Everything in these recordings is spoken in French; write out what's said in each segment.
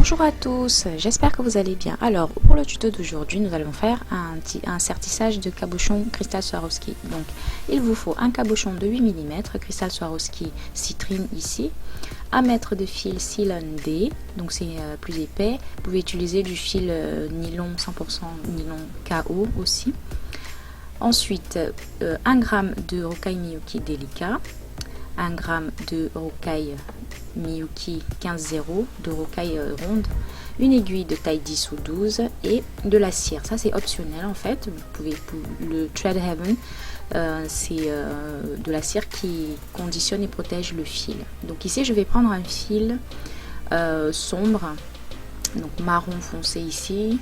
Bonjour à tous, j'espère que vous allez bien. Alors pour le tuto d'aujourd'hui, nous allons faire un sertissage de cabochon cristal Swarovski. Donc il vous faut un cabochon de 8 mm, cristal Swarovski citrine ici, 1 mètre de fil Ceylon D, donc c'est plus épais. Vous pouvez utiliser du fil nylon 100% nylon KO aussi. Ensuite 1 g de rocaille Miyuki délicat, 1 g de rocaille Miyuki 15-0 de rocaille ronde, une aiguille de taille 10 ou 12 et de la cire. Ça c'est optionnel en fait. Vous pouvez, le Thread Heaven, c'est de la cire qui conditionne et protège le fil. Donc ici je vais prendre un fil sombre, donc marron foncé ici,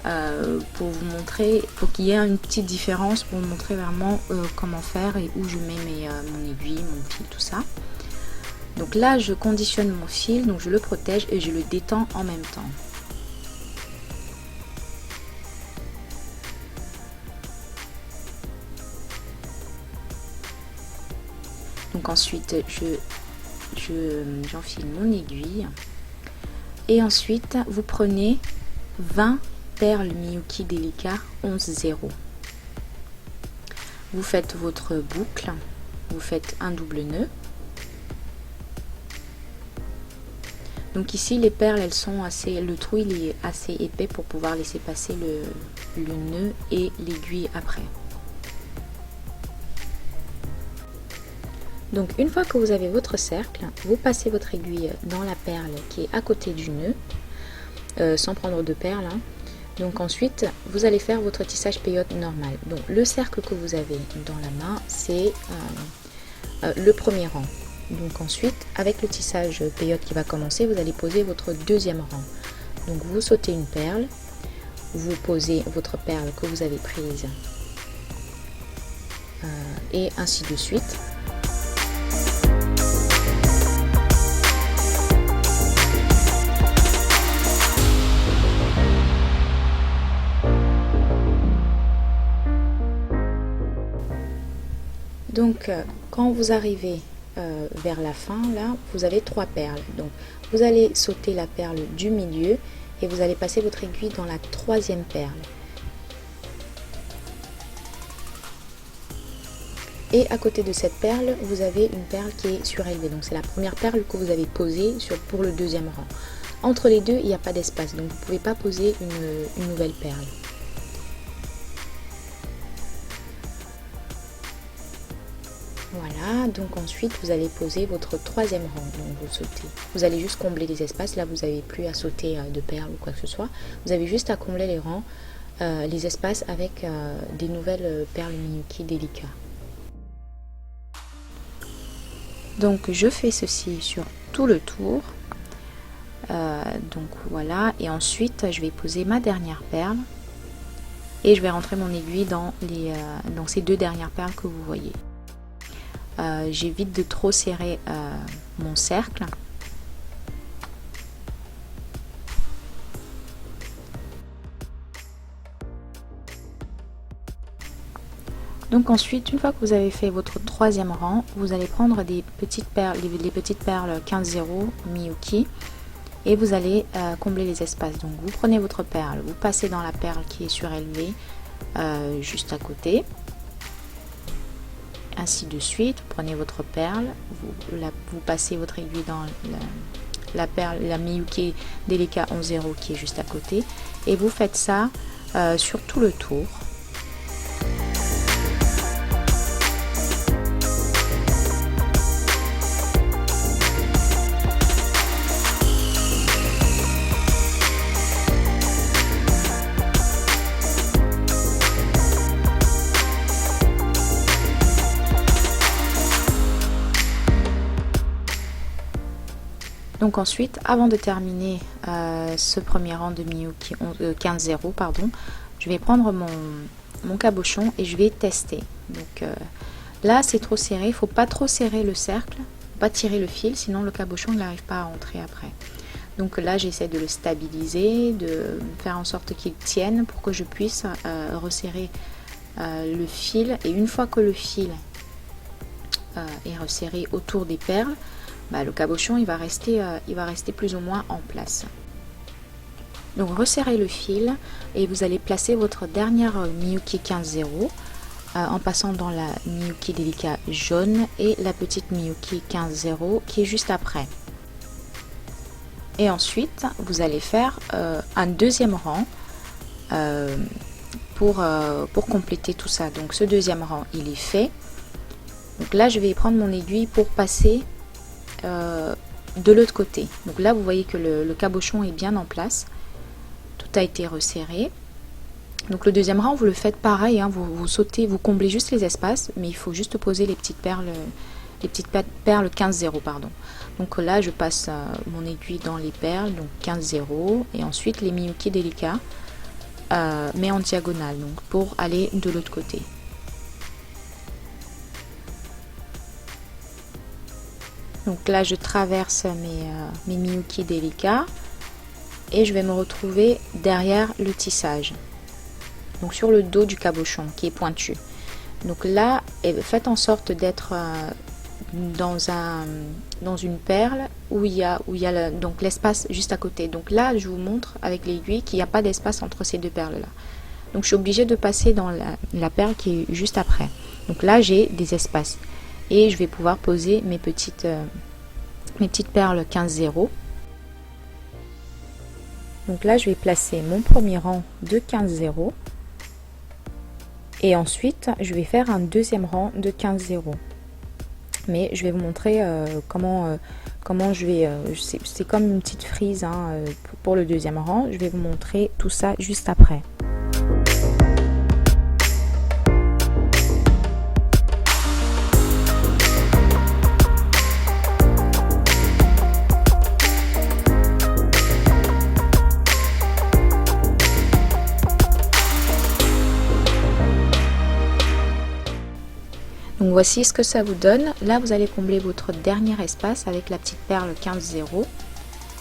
pour vous montrer, pour qu'il y ait une petite différence, pour vous montrer vraiment comment faire et où je mets mon aiguille, mon fil, tout ça. Donc là je conditionne mon fil, donc je le protège et je le détends en même temps. Donc ensuite j'enfile mon aiguille et ensuite vous prenez 20 perles Miyuki délicat 11-0. Vous faites votre boucle, vous faites un double nœud. Donc ici les perles elles sont assez, le trou il est assez épais pour pouvoir laisser passer le nœud et l'aiguille après. Donc une fois que vous avez votre cercle, vous passez votre aiguille dans la perle qui est à côté du nœud, sans prendre de perles. Donc ensuite vous allez faire votre tissage peyote normal. Donc le cercle que vous avez dans la main c'est le premier rang. Donc ensuite avec le tissage peyote qui va commencer, vous allez poser votre deuxième rang. Donc vous sautez une perle, vous posez votre perle que vous avez prise et ainsi de suite. Donc quand vous arrivez vers la fin, là vous avez 3 perles. Donc vous allez sauter la perle du milieu et vous allez passer votre aiguille dans la troisième perle. Et à côté de cette perle, vous avez une perle qui est surélevée. Donc c'est la première perle que vous avez posée pour le deuxième rang. Entre les deux, il n'y a pas d'espace, donc vous ne pouvez pas poser une nouvelle perle. Voilà, donc ensuite vous allez poser votre troisième rang, donc vous sautez. Vous allez juste combler les espaces, là vous n'avez plus à sauter de perles ou quoi que ce soit. Vous avez juste à combler les rangs, les espaces avec des nouvelles perles Miyuki délicat. Donc je fais ceci sur tout le tour. Donc voilà, et ensuite je vais poser ma dernière perle et je vais rentrer mon aiguille dans ces deux dernières perles que vous voyez. J'évite de trop serrer mon cercle. Donc ensuite, une fois que vous avez fait votre troisième rang, vous allez prendre des petites perles, les petites perles 15-0 Miyuki et vous allez combler les espaces. Donc vous prenez votre perle, vous passez dans la perle qui est surélevée juste à côté. Ainsi de suite, vous prenez votre perle, vous passez votre aiguille dans la perle, la Miyuki délicat 11-0 qui est juste à côté, et vous faites ça sur tout le tour. Donc ensuite, avant de terminer ce premier rang de Miyuki 15-0, pardon, je vais prendre mon cabochon et je vais tester. Donc là, c'est trop serré, il ne faut pas trop serrer le cercle, pas tirer le fil, sinon le cabochon n'arrive pas à entrer après. Donc là, j'essaie de le stabiliser, de faire en sorte qu'il tienne pour que je puisse resserrer le fil. Et une fois que le fil est resserré autour des perles, le cabochon il va rester plus ou moins en place. Donc resserrez le fil et vous allez placer votre dernière Miyuki 15-0 en passant dans la Miyuki délicat jaune et la petite Miyuki 15-0 qui est juste après. Et ensuite, vous allez faire un deuxième rang pour compléter tout ça. Donc ce deuxième rang, il est fait. Donc là, je vais prendre mon aiguille pour passer de l'autre côté. Donc là, vous voyez que le cabochon est bien en place. Tout a été resserré. Donc le deuxième rang, vous le faites pareil, hein, vous sautez, vous comblez juste les espaces, mais il faut juste poser les petites perles 15-0, pardon. Donc là, je passe mon aiguille dans les perles, donc 15-0, et ensuite les Miyuki délicats, mais en diagonale, donc pour aller de l'autre côté. Donc là, je traverse mes Miyuki délicats et je vais me retrouver derrière le tissage. Donc sur le dos du cabochon qui est pointu. Donc là, faites en sorte d'être dans une perle où il y a donc l'espace juste à côté. Donc là, je vous montre avec l'aiguille qu'il n'y a pas d'espace entre ces deux perles là. Donc je suis obligée de passer dans la perle qui est juste après. Donc là, j'ai des espaces et je vais pouvoir poser mes petites perles 15-0. Donc là, je vais placer mon premier rang de 15-0. Et ensuite, je vais faire un deuxième rang de 15-0. Mais je vais vous montrer comment je vais... c'est comme une petite frise hein, pour le deuxième rang. Je vais vous montrer tout ça juste après. Donc voici ce que ça vous donne. Là, vous allez combler votre dernier espace avec la petite perle 15-0.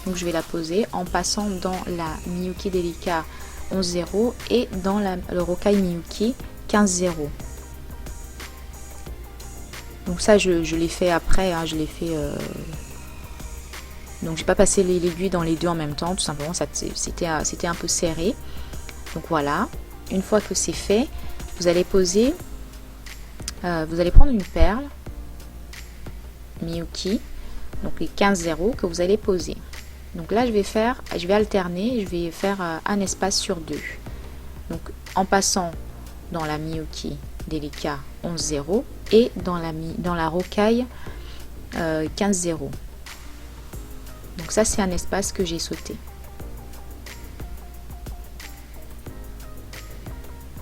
Donc je vais la poser en passant dans la Miyuki délicat 11-0 et dans le Rokai Miyuki 15-0. Donc ça, je l'ai fait après. Hein, je l'ai fait. Donc j'ai pas passé l'aiguille dans les deux en même temps. Tout simplement, c'était un peu serré. Donc voilà. Une fois que c'est fait, vous allez poser. Vous allez prendre une perle Miyuki, donc les 15-0 que vous allez poser. Donc là, je vais alterner, je vais faire un espace sur deux. Donc en passant dans la Miyuki délicat 11-0 et dans la Rokai 15-0. Donc ça, c'est un espace que j'ai sauté.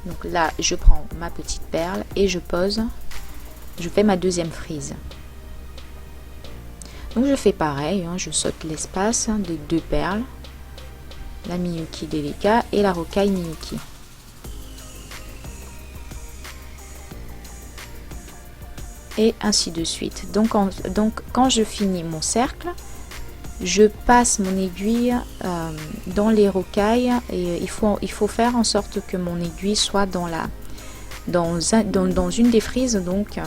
Donc là, je prends ma petite perle et je pose, je fais ma deuxième frise. Donc je fais pareil, hein, je saute l'espace des deux perles, la Miyuki délicat et la Rokai Miyuki. Et ainsi de suite. Donc quand je finis mon cercle, je passe mon aiguille dans les rocailles et il faut faire en sorte que mon aiguille soit dans une des frises. Donc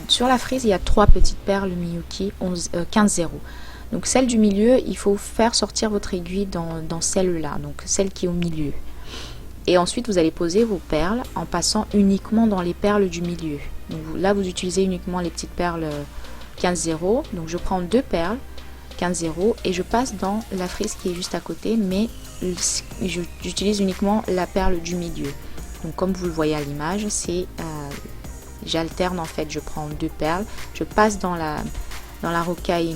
sur la frise, il y a 3 petites perles Miyuki 15-0. Donc celle du milieu, il faut faire sortir votre aiguille dans celle-là, donc celle qui est au milieu. Et ensuite, vous allez poser vos perles en passant uniquement dans les perles du milieu. Donc là, vous utilisez uniquement les petites perles 15-0, donc je prends 2 perles 15-0 et je passe dans la frise qui est juste à côté, mais j'utilise uniquement la perle du milieu. Donc comme vous le voyez à l'image, j'alterne en fait, je prends 2 perles, je passe dans la Rokai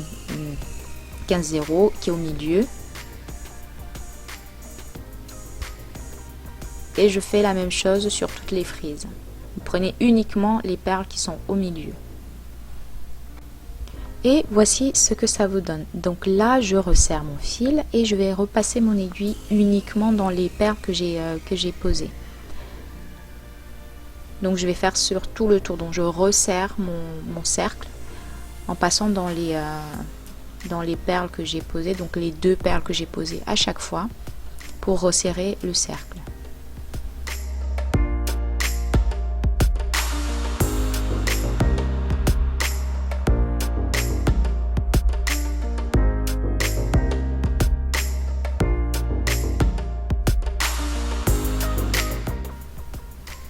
15-0 qui est au milieu et je fais la même chose sur toutes les frises. Vous prenez uniquement les perles qui sont au milieu. Et voici ce que ça vous donne. Donc là, je resserre mon fil et je vais repasser mon aiguille uniquement dans les perles que j'ai posées. Donc je vais faire sur tout le tour. Donc je resserre mon cercle en passant dans les perles que j'ai posées, donc les 2 perles que j'ai posées à chaque fois pour resserrer le cercle.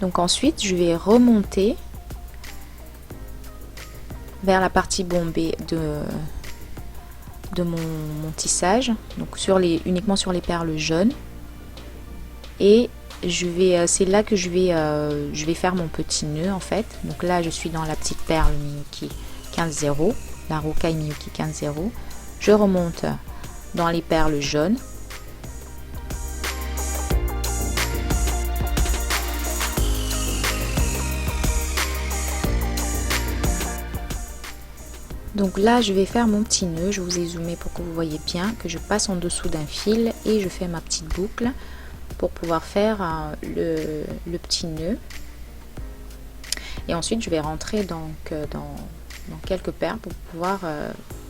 Donc ensuite je vais remonter vers la partie bombée de mon tissage, donc uniquement sur les perles jaunes, et c'est là que je vais faire mon petit nœud en fait. Donc là je suis dans la petite perle Miyuki 15-0, la Rukai Miyuki 15-0, je remonte dans les perles jaunes, donc là je vais faire mon petit nœud. Je vous ai zoomé pour que vous voyez bien que je passe en dessous d'un fil et je fais ma petite boucle pour pouvoir faire le petit nœud. Et ensuite je vais rentrer dans quelques perles pour pouvoir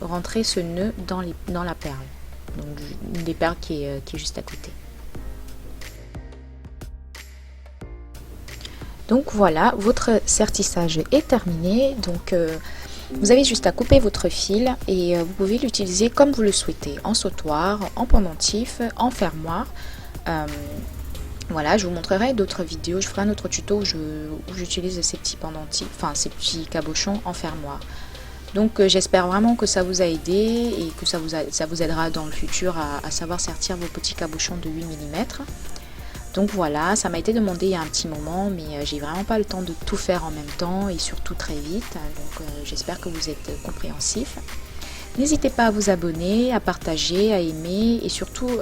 rentrer ce nœud dans la perle, donc une des perles qui est juste à côté. Donc voilà, votre sertissage est terminé. Donc vous avez juste à couper votre fil et vous pouvez l'utiliser comme vous le souhaitez, en sautoir, en pendentif, en fermoir. Voilà, je vous montrerai d'autres vidéos, je ferai un autre tuto où j'utilise ces petits pendentifs, enfin ces petits cabochons en fermoir. Donc j'espère vraiment que ça vous a aidé et que ça vous aidera dans le futur à savoir sertir vos petits cabochons de 8 mm. Donc voilà, ça m'a été demandé il y a un petit moment, mais j'ai vraiment pas le temps de tout faire en même temps et surtout très vite. Donc j'espère que vous êtes compréhensifs. N'hésitez pas à vous abonner, à partager, à aimer et surtout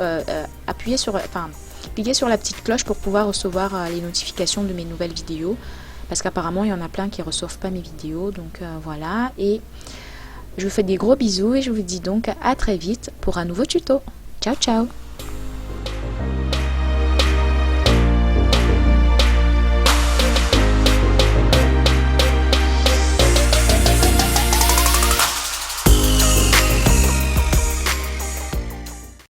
cliquer sur la petite cloche pour pouvoir recevoir les notifications de mes nouvelles vidéos. Parce qu'apparemment il y en a plein qui ne reçoivent pas mes vidéos. Donc voilà, et je vous fais des gros bisous et je vous dis donc à très vite pour un nouveau tuto. Ciao ciao!